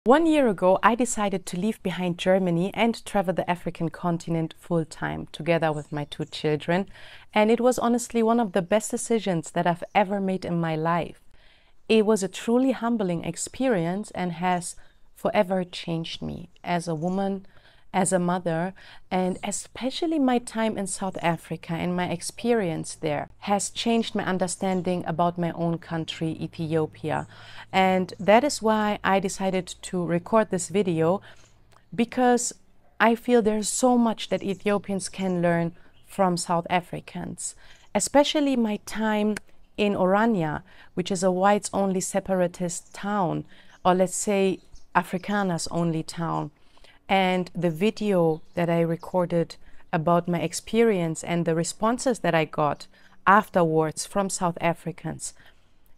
1 year ago, I decided to leave behind Germany and travel the African continent full-time, together with my 2 children. And it was honestly one of the best decisions that I've ever made in my life. It was a truly humbling experience and has forever changed me as a woman, as a mother, and especially my time in South Africa and my experience there has changed my understanding about my own country, Ethiopia. And that is why I decided to record this video, because I feel there's so much that Ethiopians can learn from South Africans, especially my time in Orania, which is a whites-only separatist town, or let's say Afrikaners only town. And the video that I recorded about my experience and the responses that I got afterwards from South Africans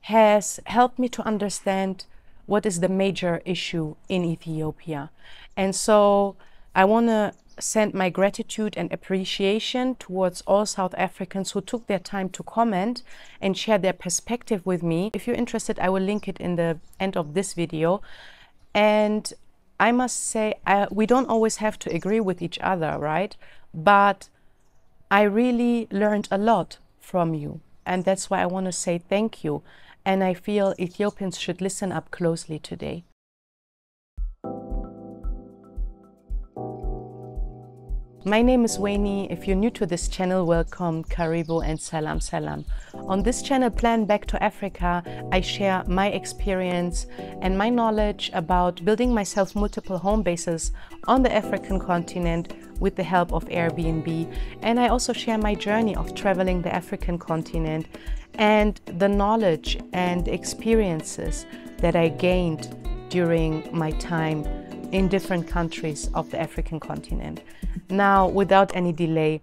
has helped me to understand what is the major issue in Ethiopia. And so I want to send my gratitude and appreciation towards all South Africans who took their time to comment and share their perspective with me. If you're interested, I will link it in the end of this video. And I must say, we don't always have to agree with each other, right? But I really learned a lot from you. And that's why I want to say thank you. And I feel Ethiopians should listen up closely today. My name is Wayne. If you're new to this channel, welcome, Karibu, and Salam Salam. On this channel, Plan Back to Africa, I share my experience and my knowledge about building myself multiple home bases on the African continent with the help of Airbnb. And I also share my journey of traveling the African continent and the knowledge and experiences that I gained during my time in different countries of the African continent. Now, without any delay,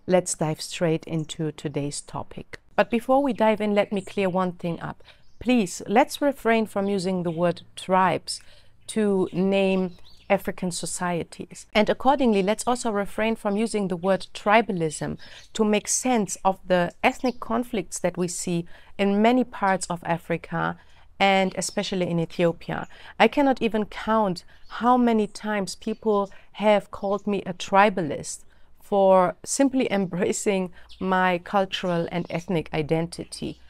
let's dive straight into today's topic. But before we dive in, let me clear one thing up. Please, let's refrain from using the word tribes to name African societies. And accordingly, let's also refrain from using the word tribalism to make sense of the ethnic conflicts that we see in many parts of Africa, and especially in Ethiopia. I cannot even count how many times people have called me a tribalist for simply embracing my cultural and ethnic identity.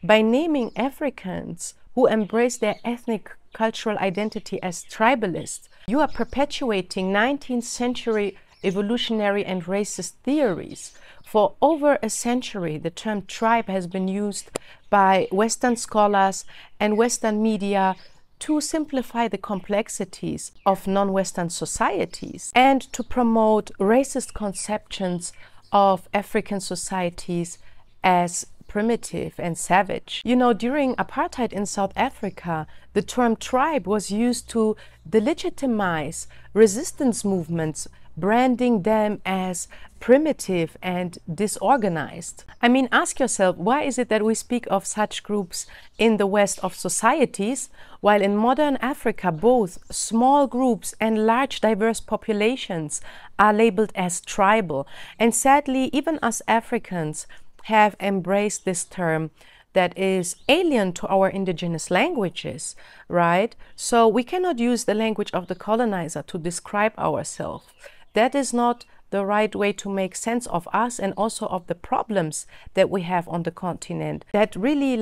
By naming Africans who embrace their ethnic cultural identity as tribalists, you are perpetuating 19th century evolutionary and racist theories. For over a century, the term tribe has been used by Western scholars and Western media to simplify the complexities of non-Western societies and to promote racist conceptions of African societies as primitive and savage. You know, during apartheid in South Africa, the term tribe was used to delegitimize resistance movements, branding them as primitive and disorganized. I mean, ask yourself, why is it that we speak of such groups in the West of societies, while in modern Africa, both small groups and large diverse populations are labeled as tribal? And sadly, even us Africans have embraced this term that is alien to our indigenous languages, right? So we cannot use the language of the colonizer to describe ourselves. That is not the right way to make sense of us and also of the problems that we have on the continent. That really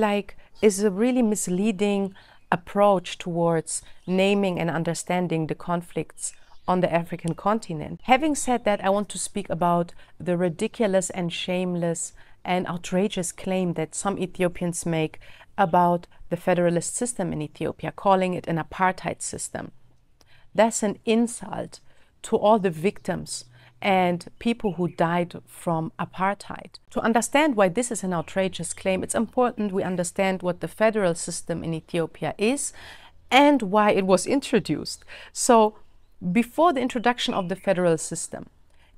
is a really misleading approach towards naming and understanding the conflicts on the African continent. Having said that, I want to speak about the ridiculous and shameless and outrageous claim that some Ethiopians make about the federalist system in Ethiopia, calling it an apartheid system. That's an insult to all the victims and people who died from apartheid. To understand why this is an outrageous claim, it's important we understand what the federal system in Ethiopia is and why it was introduced. So, before the introduction of the federal system,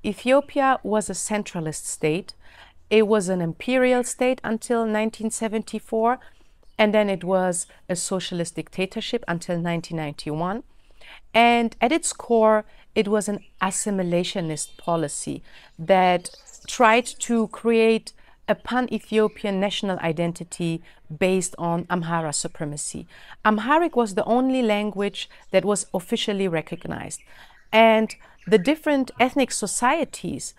Ethiopia was a centralist state. It was an imperial state until 1974, and then it was a socialist dictatorship until 1991. And at its core, it was an assimilationist policy that tried to create a pan-Ethiopian national identity based on Amhara supremacy. Amharic was the only language that was officially recognized. And the different ethnic societies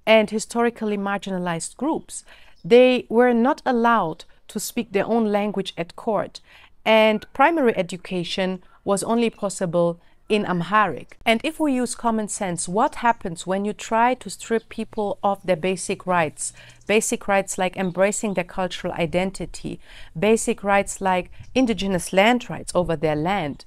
and historically marginalized groups, they were not allowed to speak their own language at court. And primary education was only possible in Amharic. And if we use common sense, what happens when you try to strip people of their basic rights? Basic rights like embracing their cultural identity, basic rights like indigenous land rights over their land,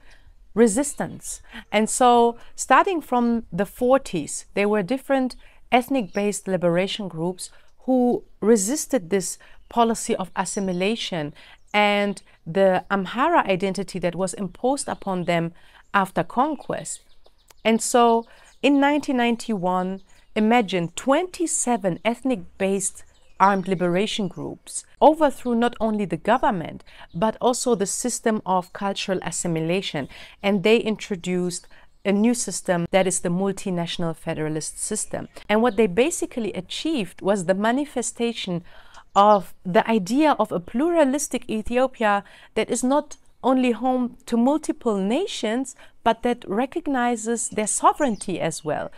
resistance. And so starting from the 40s, there were different ethnic-based liberation groups who resisted this policy of assimilation and the Amhara identity that was imposed upon them after conquest. And so in 1991, imagine 27 ethnic-based armed liberation groups overthrew not only the government, but also the system of cultural assimilation. And they introduced a new system that is the multinational federalist system. And what they basically achieved was the manifestation of the idea of a pluralistic Ethiopia that is not only home to multiple nations, but that recognizes their sovereignty as well.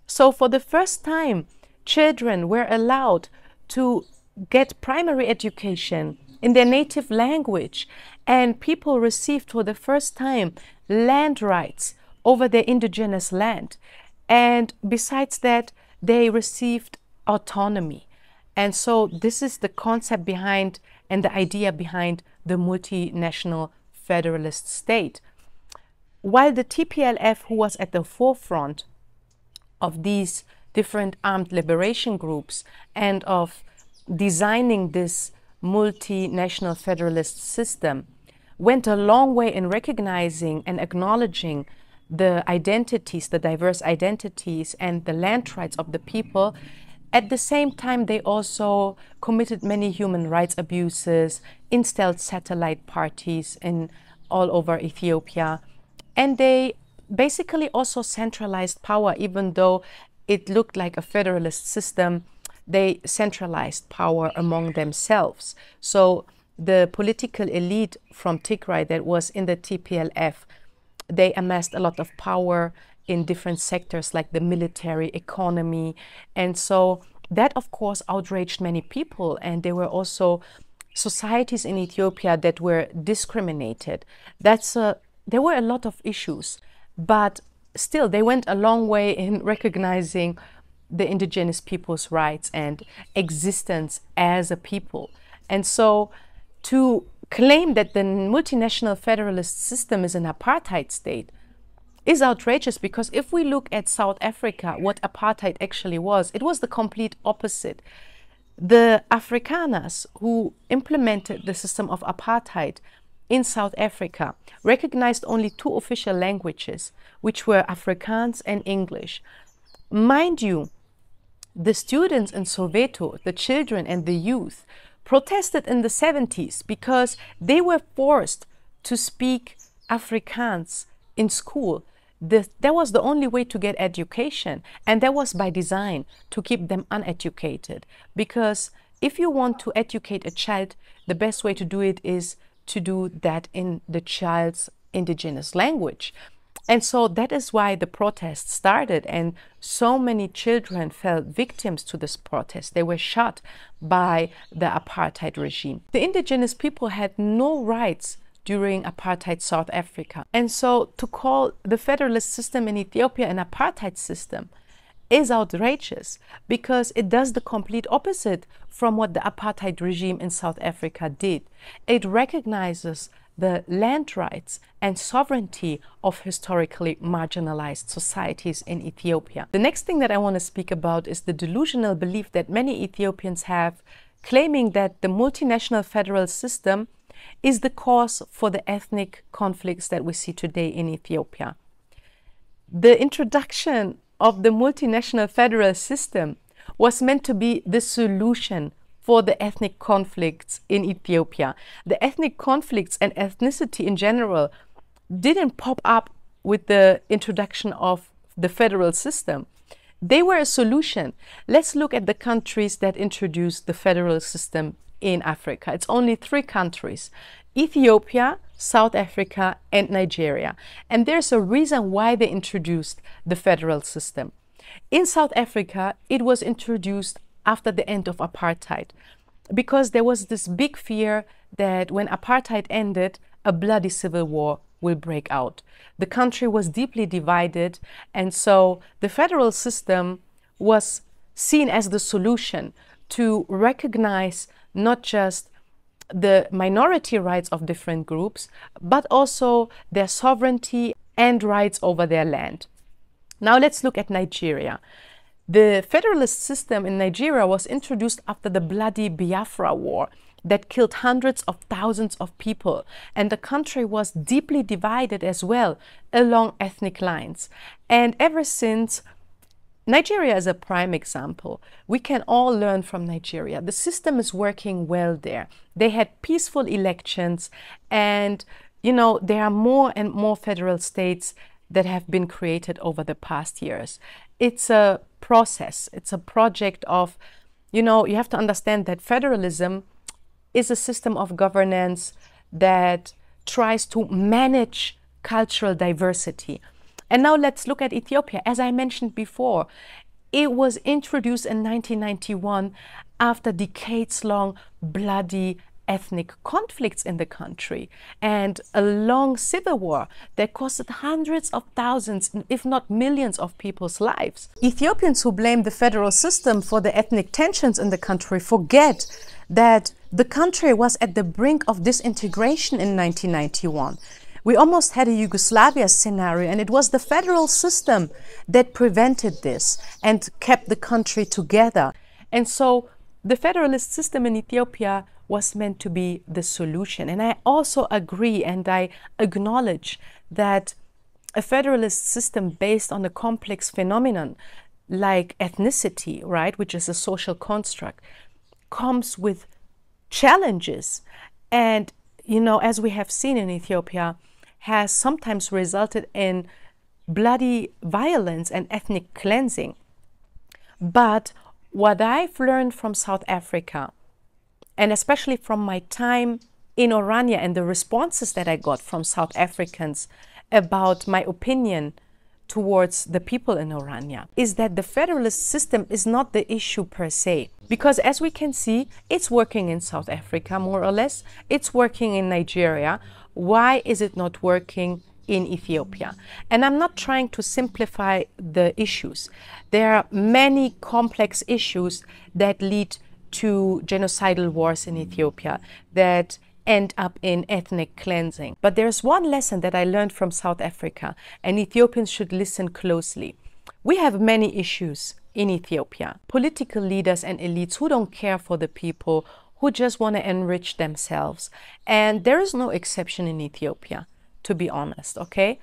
So for the first time, children were allowed to get primary education in their native language, and people received for the first time land rights over their indigenous land. And besides that, they received autonomy. And so this is the concept behind and the idea behind the multinational federalist state. While the TPLF, who was at the forefront of these different armed liberation groups and of designing this multinational federalist system, went a long way in recognizing and acknowledging the identities, the diverse identities and the land rights of the people. At the same time, they also committed many human rights abuses, installed satellite parties in all over Ethiopia, and they basically also centralized power. Even though it looked like a federalist system, they centralized power among themselves. So the political elite from Tigray that was in the TPLF, they amassed a lot of power in different sectors like the military, economy. And so that, of course, outraged many people. And there were also societies in Ethiopia that were discriminated. There were a lot of issues, but still they went a long way in recognizing the indigenous people's rights and existence as a people. And so to claim that the multinational federalist system is an apartheid state is outrageous, because if we look at South Africa, what apartheid actually was, it was the complete opposite. The Afrikaners who implemented the system of apartheid in South Africa recognized only two official languages, which were Afrikaans and English. Mind you, the students in Soweto, the children and the youth, protested in the 70s because they were forced to speak Afrikaans in school. That was the only way to get education, and that was by design, to keep them uneducated. Because if you want to educate a child, the best way to do it is to do that in the child's indigenous language. And so that is why the protest started, and so many children fell victims to this protest. They were shot by the apartheid regime. The indigenous people had no rights during apartheid South Africa. And so to call the federalist system in Ethiopia an apartheid system is outrageous, because it does the complete opposite from what the apartheid regime in South Africa did. It recognizes the land rights and sovereignty of historically marginalized societies in Ethiopia. The next thing that I want to speak about is the delusional belief that many Ethiopians have, claiming that the multinational federal system is the cause for the ethnic conflicts that we see today in Ethiopia. The introduction of the multinational federal system was meant to be the solution for the ethnic conflicts in Ethiopia. The ethnic conflicts and ethnicity in general didn't pop up with the introduction of the federal system. They were a solution. Let's look at the countries that introduced the federal system in Africa. It's only 3 countries: Ethiopia, South Africa, and Nigeria. And there's a reason why they introduced the federal system. In South Africa, it was introduced after the end of apartheid, because there was this big fear that when apartheid ended, a bloody civil war will break out. The country was deeply divided, and so the federal system was seen as the solution to recognize not just the minority rights of different groups, but also their sovereignty and rights over their land. Now let's look at Nigeria. The federalist system in Nigeria was introduced after the bloody Biafra War that killed hundreds of thousands of people, and the country was deeply divided as well along ethnic lines. And ever since, Nigeria is a prime example. We can all learn from Nigeria. The system is working well there. They had peaceful elections, and there are more and more federal states that have been created over the past years. It's a process. It's a project of, you have to understand that federalism is a system of governance that tries to manage cultural diversity. And now let's look at Ethiopia. As I mentioned before, it was introduced in 1991 after decades-long bloody ethnic conflicts in the country and a long civil war that costed hundreds of thousands, if not millions of people's lives. Ethiopians who blame the federal system for the ethnic tensions in the country forget that the country was at the brink of disintegration in 1991. We almost had a Yugoslavia scenario, and it was the federal system that prevented this and kept the country together. And so the federalist system in Ethiopia was meant to be the solution. And I also agree and I acknowledge that a federalist system based on a complex phenomenon like ethnicity, right, which is a social construct, comes with challenges. And, as we have seen in Ethiopia, has sometimes resulted in bloody violence and ethnic cleansing. But what I've learned from South Africa, and especially from my time in Orania and the responses that I got from South Africans about my opinion towards the people in Orania, is that the federalist system is not the issue per se. Because as we can see, it's working in South Africa, more or less. It's working in Nigeria. Why is it not working in Ethiopia? And I'm not trying to simplify the issues. There are many complex issues that lead to genocidal wars in Ethiopia that end up in ethnic cleansing. But there's one lesson that I learned from South Africa, and Ethiopians should listen closely. We have many issues in Ethiopia. Political leaders and elites who don't care for the people, who just want to enrich themselves. And there is no exception in Ethiopia, to be honest, okay?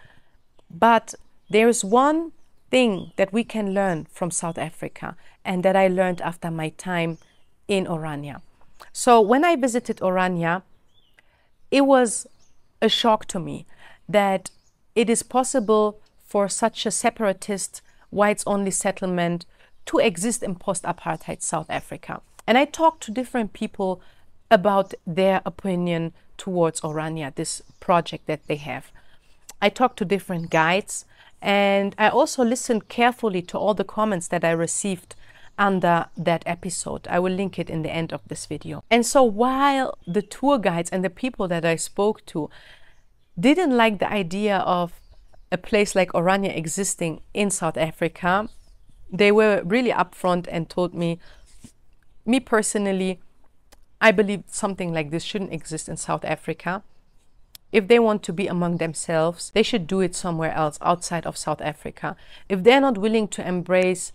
But there is one thing that we can learn from South Africa, and that I learned after my time in Orania. So when I visited Orania, it was a shock to me that it is possible for such a separatist, whites-only settlement to exist in post-apartheid South Africa. And I talked to different people about their opinion towards Orania, this project that they have. I talked to different guides, and I also listened carefully to all the comments that I received under that episode. I will link it in the end of this video. And so while the tour guides and the people that I spoke to didn't like the idea of a place like Orania existing in South Africa, they were really upfront and told me personally, I believe something like this shouldn't exist in South Africa. If they want to be among themselves, they should do it somewhere else outside of South Africa. If they're not willing to embrace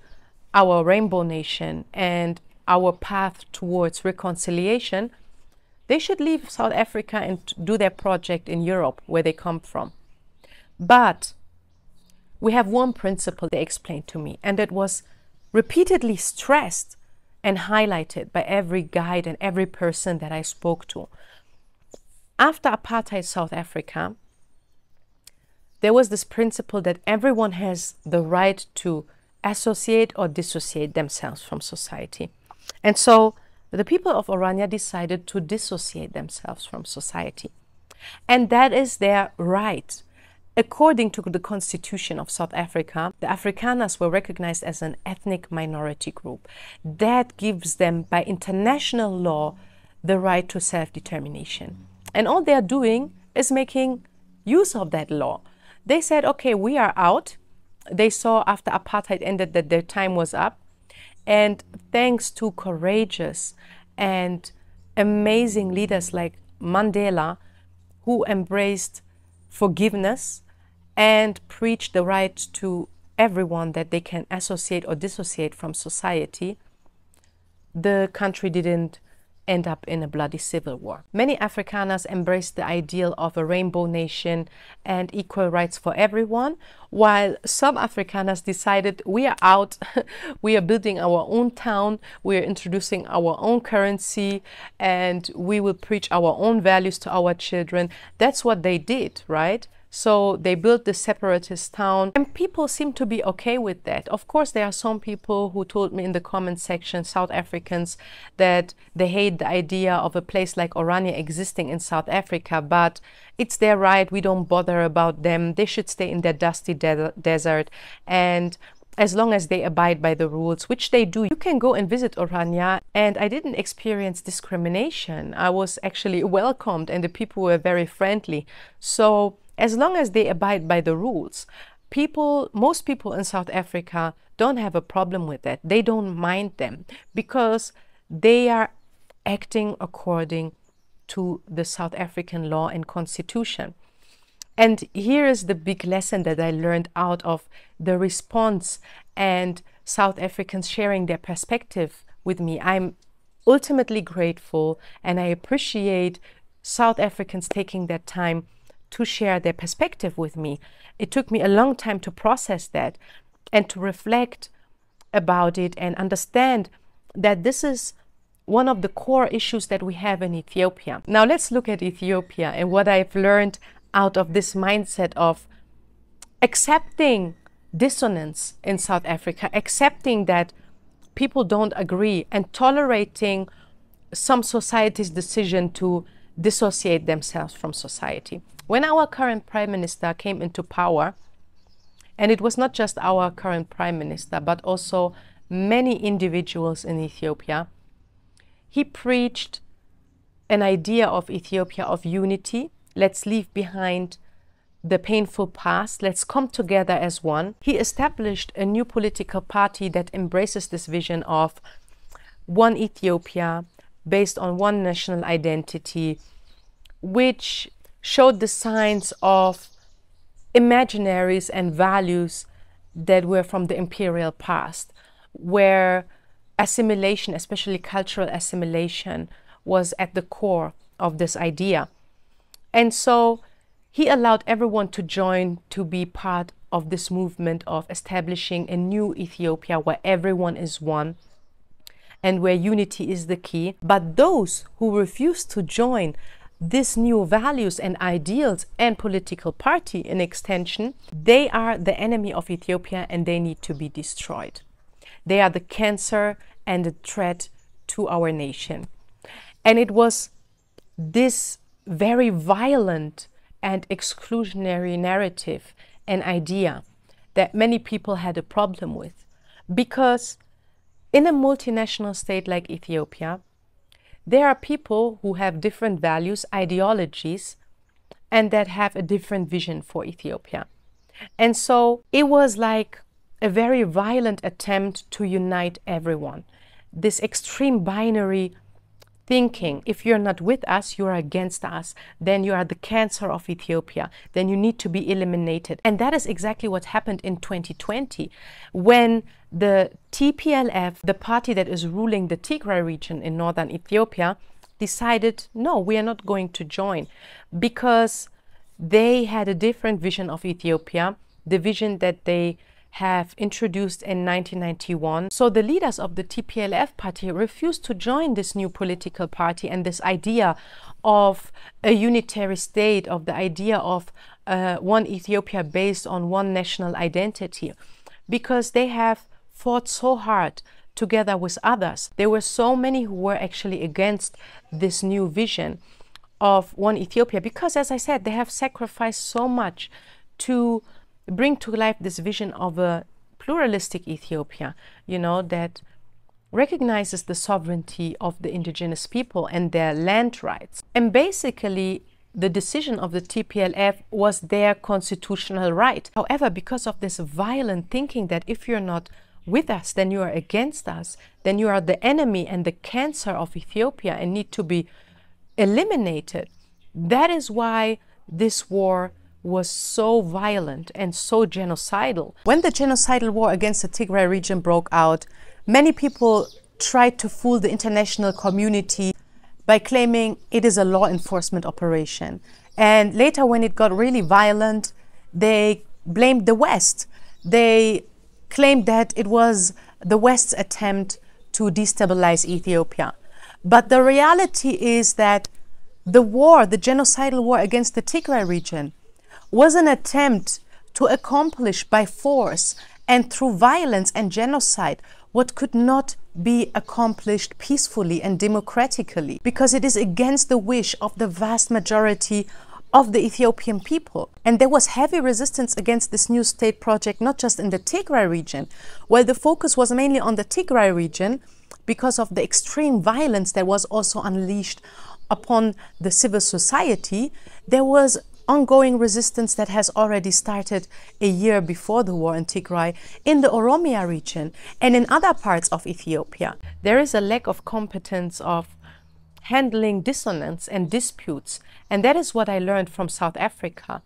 our rainbow nation and our path towards reconciliation, they should leave South Africa and do their project in Europe, where they come from. But we have one principle they explained to me, and it was repeatedly stressed and highlighted by every guide and every person that I spoke to. After apartheid South Africa, there was this principle that everyone has the right to associate or dissociate themselves from society. And so the people of Orania decided to dissociate themselves from society. And that is their right. According to the Constitution of South Africa, the Afrikaners were recognized as an ethnic minority group. That gives them, by international law, the right to self-determination. And all they are doing is making use of that law. They said, okay, we are out. They saw after apartheid ended that their time was up. And thanks to courageous and amazing leaders like Mandela, who embraced forgiveness and preached the right to everyone that they can associate or dissociate from society, the country didn't end up in a bloody civil war. Many Afrikaners embraced the ideal of a rainbow nation and equal rights for everyone, while some Afrikaners decided we are out, we are building our own town, we are introducing our own currency, and we will preach our own values to our children. That's what they did, right? So they built the separatist town, and people seem to be okay with that. Of course, there are some people who told me in the comment section, South Africans, that they hate the idea of a place like Orania existing in South Africa, but it's their right. We don't bother about them. They should stay in their dusty desert. And as long as they abide by the rules, which they do, you can go and visit Orania. And I didn't experience discrimination. I was actually welcomed and the people were very friendly. So as long as they abide by the rules, most people in South Africa don't have a problem with that. They don't mind them because they are acting according to the South African law and constitution. And here is the big lesson that I learned out of the response and South Africans sharing their perspective with me. I'm ultimately grateful and I appreciate South Africans taking that time to share their perspective with me. It took me a long time to process that and to reflect about it and understand that this is one of the core issues that we have in Ethiopia. Now let's look at Ethiopia and what I've learned out of this mindset of accepting dissonance in South Africa, accepting that people don't agree and tolerating some society's decision to dissociate themselves from society. When our current Prime Minister came into power, and it was not just our current Prime Minister, but also many individuals in Ethiopia, he preached an idea of Ethiopia of unity. Let's leave behind the painful past. Let's come together as one. He established a new political party that embraces this vision of one Ethiopia based on one national identity, which showed the signs of imaginaries and values that were from the imperial past, where assimilation, especially cultural assimilation, was at the core of this idea. And so he allowed everyone to join, to be part of this movement of establishing a new Ethiopia where everyone is one and where unity is the key. But those who refuse to join these new values and ideals and political party in extension, they are the enemy of Ethiopia and they need to be destroyed. They are the cancer and the threat to our nation. And it was this very violent and exclusionary narrative and idea that many people had a problem with, because in a multinational state like Ethiopia, there are people who have different values, ideologies, and that have a different vision for Ethiopia. And so it was like a very violent attempt to unite everyone. This extreme binary thinking, if you're not with us, you're against us, then you are the cancer of Ethiopia, then you need to be eliminated. And that is exactly what happened in 2020, when the TPLF, the party that is ruling the Tigray region in northern Ethiopia, decided, no, we are not going to join, because they had a different vision of Ethiopia, the vision that they have introduced in 1991. So the leaders of the TPLF party refused to join this new political party and this idea of a unitary state, of the idea of one Ethiopia based on one national identity, because they have fought so hard together with others. There were so many who were actually against this new vision of one Ethiopia, because, as I said, they have sacrificed so much to bring to life this vision of a pluralistic Ethiopia, you know, that recognizes the sovereignty of the indigenous people and their land rights. And basically, the decision of the TPLF was their constitutional right. However, because of this violent thinking that if you're not with us, then you are against us, then you are the enemy and the cancer of Ethiopia and need to be eliminated. That is why this war was so violent and so genocidal. When the genocidal war against the Tigray region broke out, many people tried to fool the international community by claiming it is a law enforcement operation. And later, when it got really violent, they blamed the West. They claimed that it was the West's attempt to destabilize Ethiopia. But the reality is that the war, the genocidal war against the Tigray region, was an attempt to accomplish by force and through violence and genocide what could not be accomplished peacefully and democratically, because it is against the wish of the vast majority of the Ethiopian people. And there was heavy resistance against this new state project, not just in the Tigray region, where the focus was mainly on the Tigray region because of the extreme violence that was also unleashed upon the civil society. There was ongoing resistance that has already started a year before the war in Tigray in the Orania region and in other parts of Ethiopia. There is a lack of competence of handling dissonance and disputes, and that is what I learned from South Africa,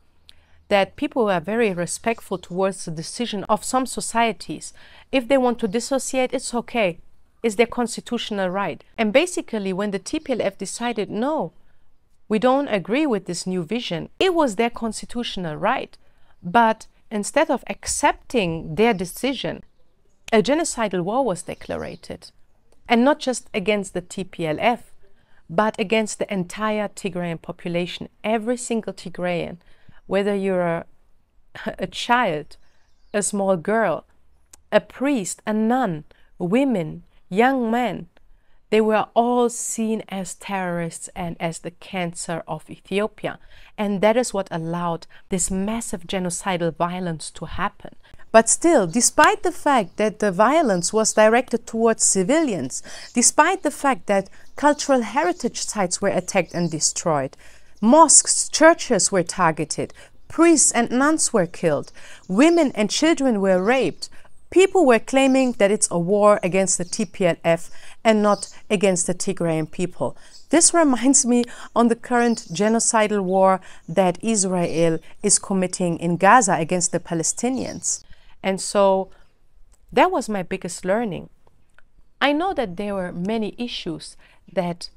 that people were very respectful towards the decision of some societies. If they want to dissociate, it's okay. It's their constitutional right. And basically, when the TPLF decided, no, we don't agree with this new vision, it was their constitutional right. But instead of accepting their decision, a genocidal war was declared. And not just against the TPLF, but against the entire Tigrayan population. Every single Tigrayan, whether you're a child, a small girl, a priest, a nun, women, young men, they were all seen as terrorists and as the cancer of Ethiopia. And that is what allowed this massive genocidal violence to happen. But still, despite the fact that the violence was directed towards civilians, despite the fact that cultural heritage sites were attacked and destroyed, mosques, churches were targeted, priests and nuns were killed, women and children were raped, people were claiming that it's a war against the TPLF and not against the Tigrayan people. This reminds me on the current genocidal war that Israel is committing in Gaza against the Palestinians. And so that was my biggest learning. I know that there were many issues that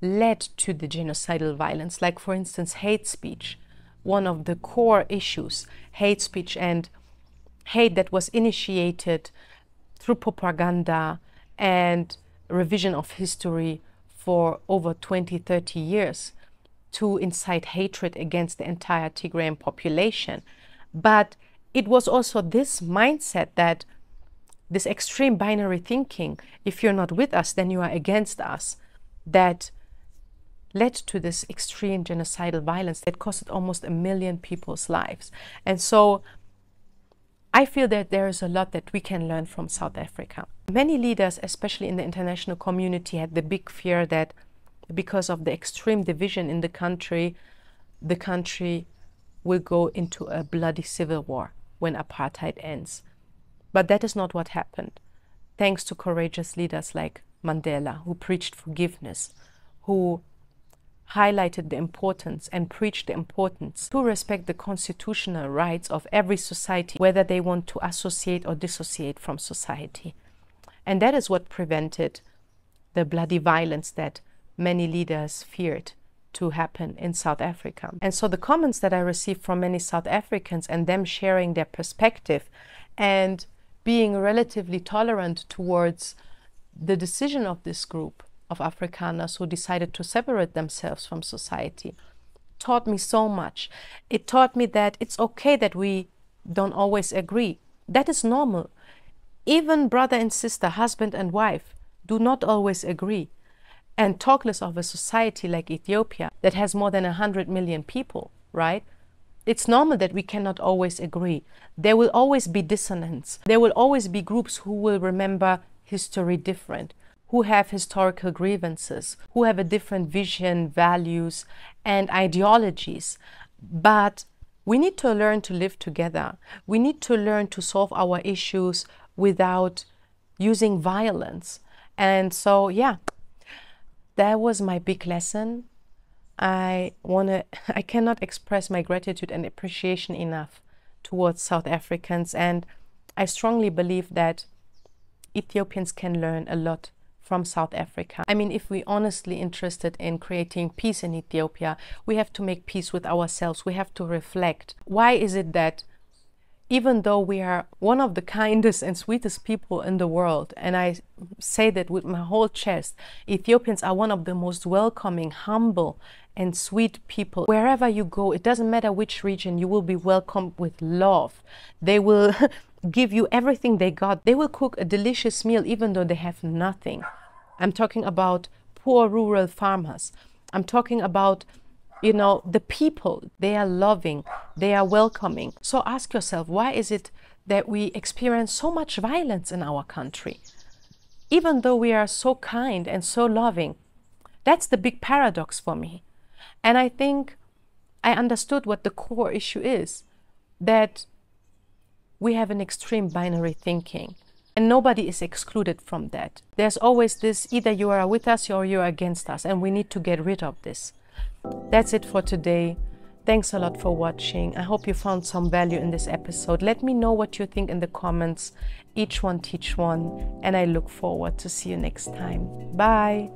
led to the genocidal violence, like, for instance, hate speech. One of the core issues, hate speech and hate that was initiated through propaganda and revision of history for over 20, 30 years to incite hatred against the entire Tigrayan population. But it was also this mindset that this extreme binary thinking, if you're not with us, then you are against us, that led to this extreme genocidal violence that costed almost 1 million people's lives. And so I feel that there is a lot that we can learn from South Africa. Many leaders, especially in the international community, had the big fear that because of the extreme division in the country will go into a bloody civil war when apartheid ends. But that is not what happened. Thanks to courageous leaders like Mandela, who preached forgiveness, who highlighted the importance and preached the importance to respect the constitutional rights of every society, whether they want to associate or dissociate from society. And that is what prevented the bloody violence that many leaders feared to happen in South Africa. And so the comments that I received from many South Africans and them sharing their perspective and being relatively tolerant towards the decision of this group of Afrikaners who decided to separate themselves from society taught me so much. It taught me that it's okay that we don't always agree. That is normal. Even brother and sister, husband and wife, do not always agree. And talk less of a society like Ethiopia that has more than 100 million people, right? It's normal that we cannot always agree. There will always be dissonance. There will always be groups who will remember history different, who have historical grievances, who have a different vision, values, and ideologies. But we need to learn to live together. We need to learn to solve our issues without using violence. And so, yeah, that was my big lesson. I cannot express my gratitude and appreciation enough towards South Africans. And I strongly believe that Ethiopians can learn a lot from South Africa. I mean, if we're honestly interested in creating peace in Ethiopia, we have to make peace with ourselves. We have to reflect. Why is it that even though we are one of the kindest and sweetest people in the world, and I say that with my whole chest, Ethiopians are one of the most welcoming, humble, and sweet people. Wherever you go, it doesn't matter which region, you will be welcomed with love. They will give you everything they got. They will cook a delicious meal even though they have nothing. I'm talking about poor rural farmers. I'm talking about, you know, the people. They are loving, they are welcoming. So ask yourself, why is it that we experience so much violence in our country? Even though we are so kind and so loving, that's the big paradox for me. And I think I understood what the core issue is, that we have an extreme binary thinking, and nobody is excluded from that. There's always this, either you are with us or you are against us, and we need to get rid of this. That's it for today. Thanks a lot for watching. I hope you found some value in this episode. Let me know what you think in the comments. Each one teach one, and I look forward to see you next time. Bye.